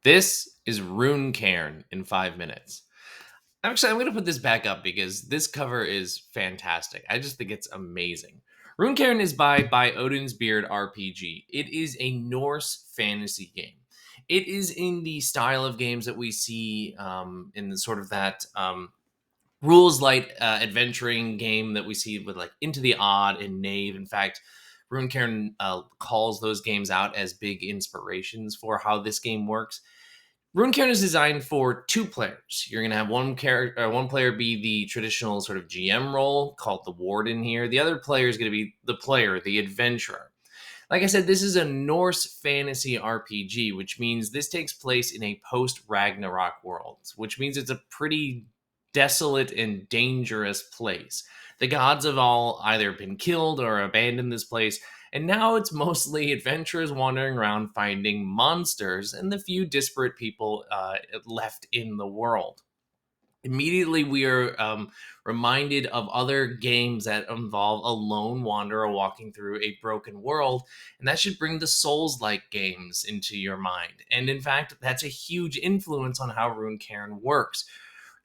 This is Runecairn in 5 minutes. Actually, I'm going to put this back up because this cover is fantastic. I just think it's amazing. Runecairn is by Odin's Beard RPG. It is a Norse fantasy game. It is in the style of games that we see in the sort of that rules-lite adventuring game that we see with like Into the Odd and Knave. In fact, Runecairn calls those games out as big inspirations for how this game works. Runecairn is designed for two players. You're gonna have one player be the traditional sort of GM role called the Warden here. The other player is gonna be the player, the adventurer. Like I said, this is a Norse fantasy RPG, which means this takes place in a post Ragnarok world, which means it's a pretty desolate and dangerous place. The gods have all either been killed or abandoned this place, and now it's mostly adventurers wandering around finding monsters and the few disparate people left in the world. Immediately, we are reminded of other games that involve a lone wanderer walking through a broken world, and that should bring the Souls-like games into your mind. And in fact, that's a huge influence on how Runecairn works.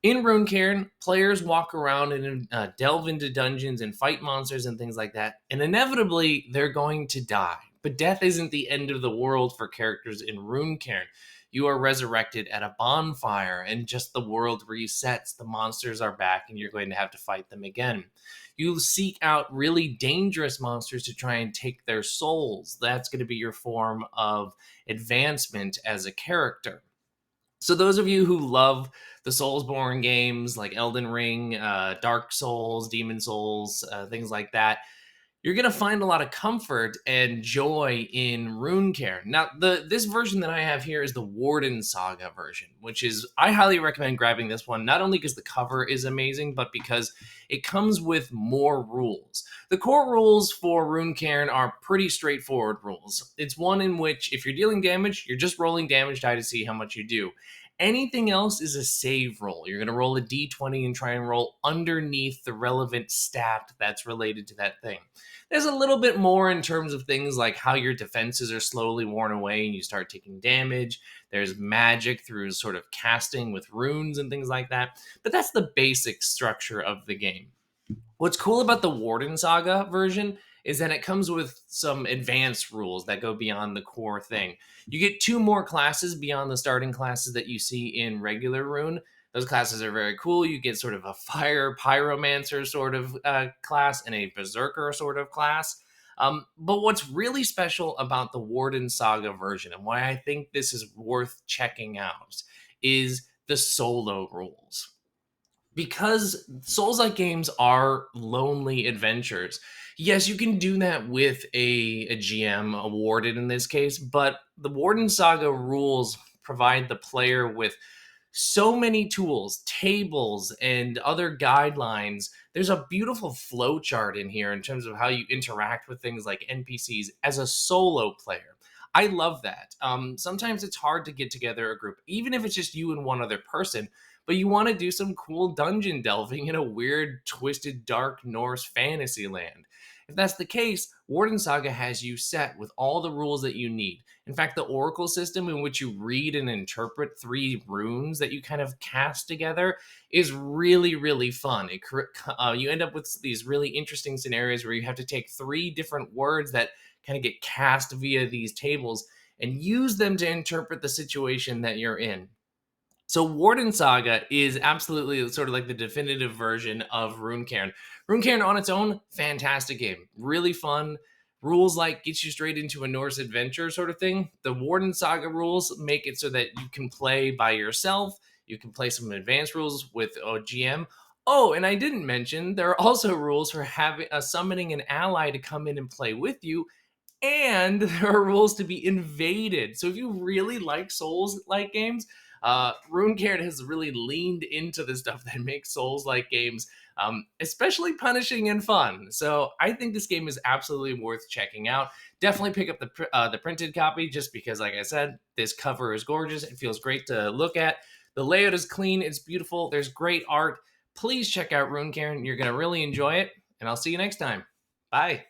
In Runecairn, players walk around and delve into dungeons and fight monsters and things like that, and inevitably, they're going to die. But death isn't the end of the world for characters in Runecairn. You are resurrected at a bonfire, and just the world resets. The monsters are back, and you're going to have to fight them again. You seek out really dangerous monsters to try and take their souls. That's going to be your form of advancement as a character. So those of you who love the Soulsborne games like Elden Ring, Dark Souls, Demon Souls, things like that, you're going to find a lot of comfort and joy in Runecairn. Now, this version that I have here is the Warden Saga version, which is, I highly recommend grabbing this one, not only because the cover is amazing, but because it comes with more rules. The core rules for Runecairn are pretty straightforward rules. It's one in which if you're dealing damage, you're just rolling damage die to see how much you do. Anything else is a save roll. You're going to roll a d20 and try and roll underneath the relevant stat that's related to that thing. There's a little bit more in terms of things like how your defenses are slowly worn away and you start taking damage. There's magic through sort of casting with runes and things like that. But that's the basic structure of the game. What's cool about the Warden Saga version is that it comes with some advanced rules that go beyond the core thing. You get two more classes beyond the starting classes that you see in regular Rune. Those classes are very cool. You get sort of a fire pyromancer sort of class and a berserker sort of class. But what's really special about the Warden Saga version and why I think this is worth checking out is the solo rules. Because Souls-like games are lonely adventures. Yes, you can do that with a GM, a warden in this case, but the Warden Saga rules provide the player with so many tools, tables, and other guidelines. There's a beautiful flow chart in here in terms of how you interact with things like NPCs as a solo player. I love that. Sometimes it's hard to get together a group, even if it's just you and one other person, but you want to do some cool dungeon delving in a weird, twisted, dark Norse fantasy land. If that's the case, Warden Saga has you set with all the rules that you need. In fact, the Oracle system in which you read and interpret three runes that you kind of cast together is really, really fun. You end up with these really interesting scenarios where you have to take three different words that kind of get cast via these tables and use them to interpret the situation that you're in. So Warden Saga is absolutely sort of like the definitive version of Runecairn. Runecairn on its own, fantastic game. Really fun. Rules like gets you straight into a Norse adventure sort of thing. The Warden Saga rules make it so that you can play by yourself. You can play some advanced rules with a GM. Oh, and I didn't mention there are also rules for having summoning an ally to come in and play with you, and there are rules to be invaded. So if you really like Souls-like games, Runecairn has really leaned into the stuff that makes Souls-like games especially punishing and fun. So I think this game is absolutely worth checking out. Definitely pick up the printed copy just because, like I said, this cover is gorgeous. It feels great to look at. The layout is clean. It's beautiful. There's great art. Please check out Runecairn. You're going to really enjoy it, and I'll see you next time. Bye.